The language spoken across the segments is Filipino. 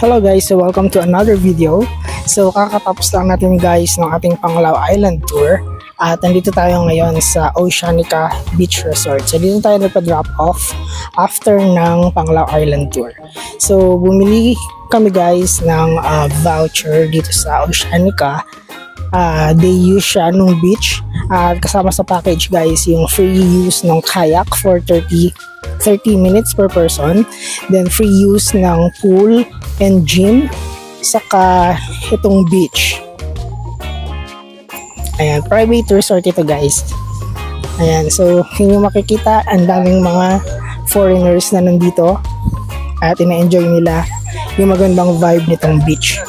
Hello guys, so welcome to another video. So kakatapos lang natin guys ng ating Panglao Island Tour at nandito tayo ngayon sa Oceanica Beach Resort. So dito tayo nagpa-drop off after ng Panglao Island Tour. So bumili kami guys ng voucher dito sa Oceanica. Day use siya nung beach at kasama sa package guys yung free use ng kayak for 30 minutes per person, then free use ng pool and gym, saka itong beach. Ayan, private resort ito guys. Ayan, so yun yung makikita, ang daming mga foreigners na nandito at ina-enjoy nila yung magandang vibe nitong beach.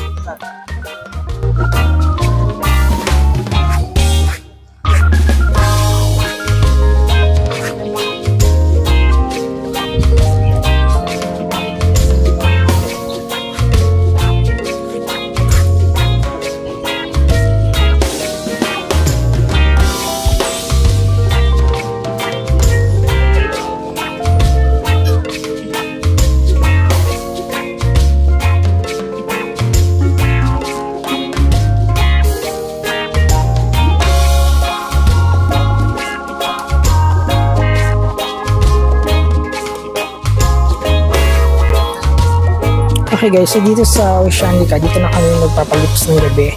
Okay guys, so dito sa Oceanica, dito na kami magpapalipas ng gabi.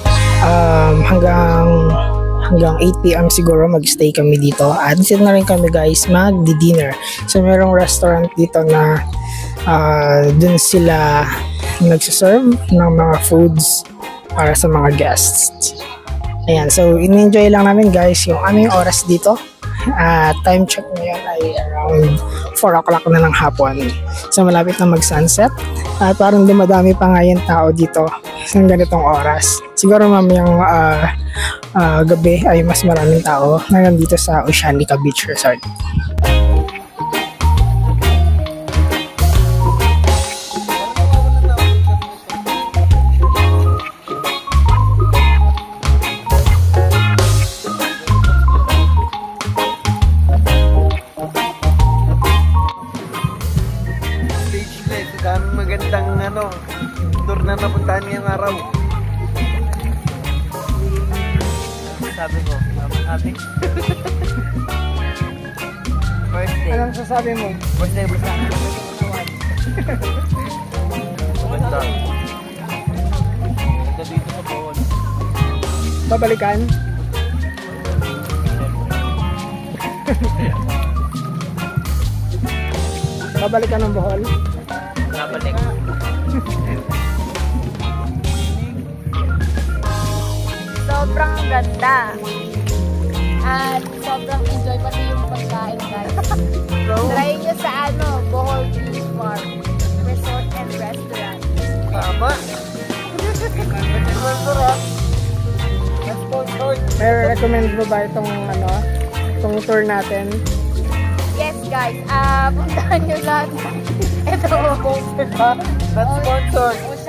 Hanggang 8 PM siguro mag-stay kami dito. At dito na rin kami guys mag-dinner. So merong restaurant dito na dun sila nagsiserve ng mga foods para sa mga guests. Ayan, so in-enjoy lang namin guys yung aming oras dito. Time check ngayon ay around 4 o'clock na ng hapon. So malapit na mag-sunset. At parang dumadami pa nga yung tao dito ng ganitong oras. Siguro mamayang gabi ay mas maraming tao na nandito sa Oceanica Beach Resort. Daming magandang tour na napuntahan ngayong araw. Sabi ko, happy. First day. Anong sasabi mo? First day, basta. Maganda. Maganda dito sa Bohol. Babalikan? Babalikan ng Bohol? Nabalik. Sobrang ganda. At sobrang enjoy pati yung pagkain guys. Try nyo sa Bohol Beach Park Resort and Restaurant. Tama. May recommend mo ba itong tour natin? Yes guys, puntahan nyo lahat. Ito. Not sponsored.